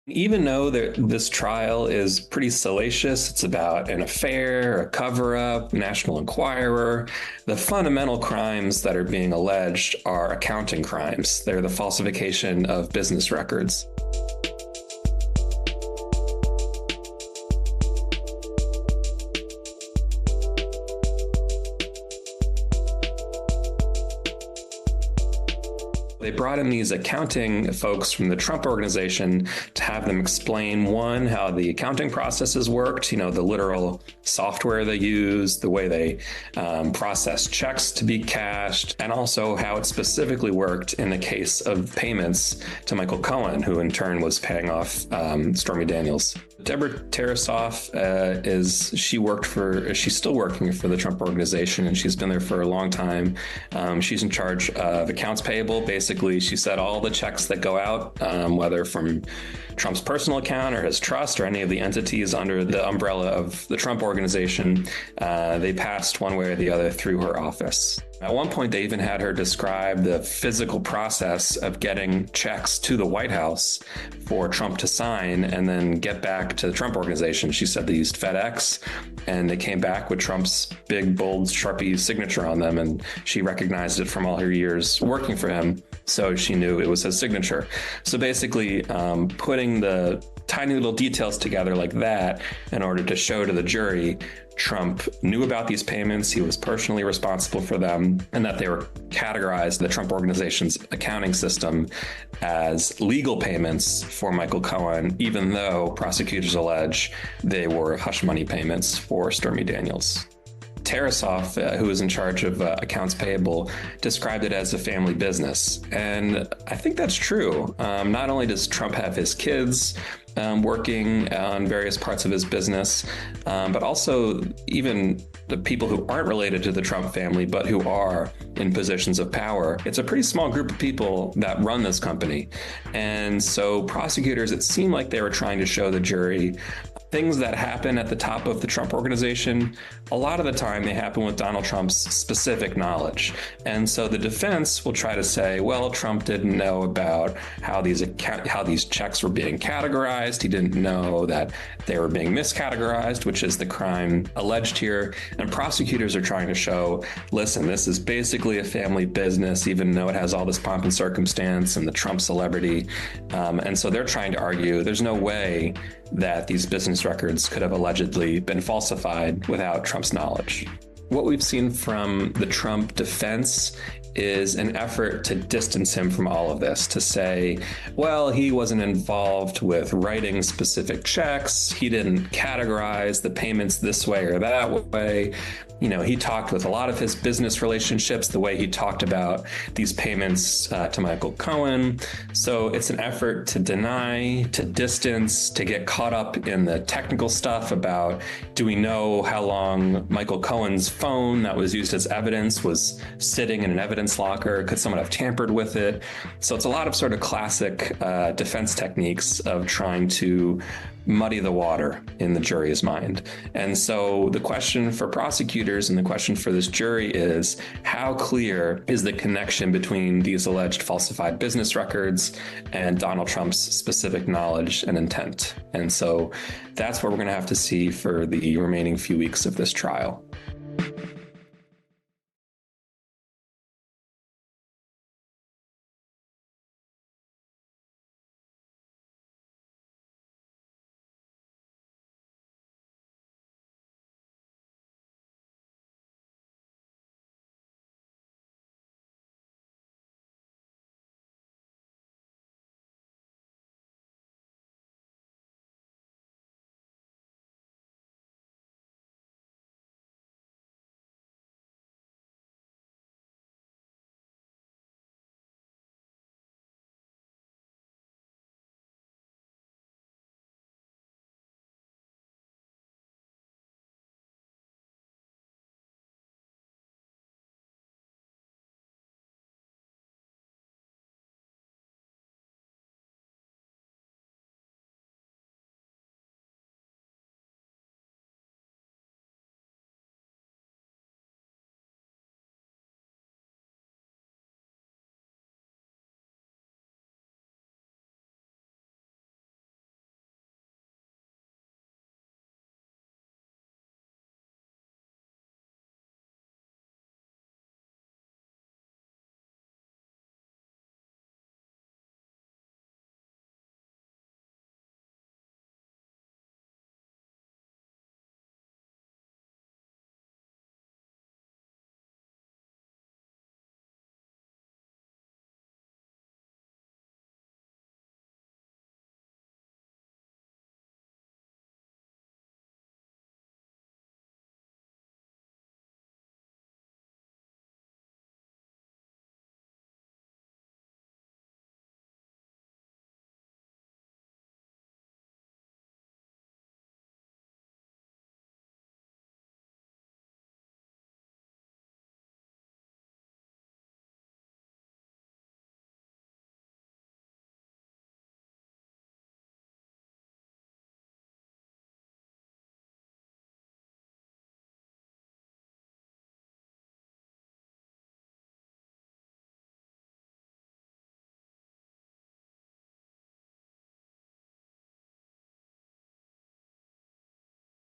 Even though this trial is pretty salacious, it's about an affair, a cover-up, National Enquirer, the fundamental crimes that are being alleged are accounting crimes. They're the falsification of business records. They brought in these accounting folks from the Trump organization to have them explain, one, how the accounting processes worked, the literal software they use, the way they process checks to be cashed, and also how it specifically worked in the case of payments to Michael Cohen, who in turn was paying off Stormy Daniels. Deborah Tarasoff she's still working for the Trump organization, and she's been there for a long time. She's in charge of accounts payable. Basically, she said all the checks that go out, whether from Trump's personal account or his trust or any of the entities under the umbrella of the Trump organization, they passed one way or the other through her office. At one point, they even had her describe the physical process of getting checks to the White House for Trump to sign and then get back to the Trump organization. She said they used FedEx, and they came back with Trump's big, bold, Sharpie signature on them, and she recognized it from all her years working for him, so she knew it was his signature. So basically, putting the tiny little details together like that in order to show to the jury Trump knew about these payments, he was personally responsible for them, and that they were categorized in the Trump organization's accounting system as legal payments for Michael Cohen, even though prosecutors allege they were hush money payments for Stormy Daniels. Tarasoff, who is in charge of accounts payable, described it as a family business. And I think that's true. Not only does Trump have his kids working on various parts of his business, but also even the people who aren't related to the Trump family, but who are in positions of power. It's a pretty small group of people that run this company. And so prosecutors, it seemed like they were trying to show the jury things that happen at the top of the Trump organization. A lot of the time they happen with Donald Trump's specific knowledge. And so the defense will try to say, well, Trump didn't know about how these checks were being categorized. He didn't know that they were being miscategorized, which is the crime alleged here. And prosecutors are trying to show, listen, this is basically a family business, even though it has all this pomp and circumstance and the Trump celebrity. And so they're trying to argue there's no way that these business records could have allegedly been falsified without Trump's knowledge. What we've seen from the Trump defense is an effort to distance him from all of this, to say, well, he wasn't involved with writing specific checks. He didn't categorize the payments this way or that way. He talked with a lot of his business relationships, the way he talked about these payments to Michael Cohen. So it's an effort to deny, to distance, to get caught up in the technical stuff about, do we know how long Michael Cohen's phone that was used as evidence was sitting in an evidence locker? Could someone have tampered with it? So it's a lot of sort of classic defense techniques of trying to muddy the water in the jury's mind. And so the question for prosecutors and the question for this jury is, how clear is the connection between these alleged falsified business records and Donald Trump's specific knowledge and intent? And so that's what we're going to have to see for the remaining few weeks of this trial.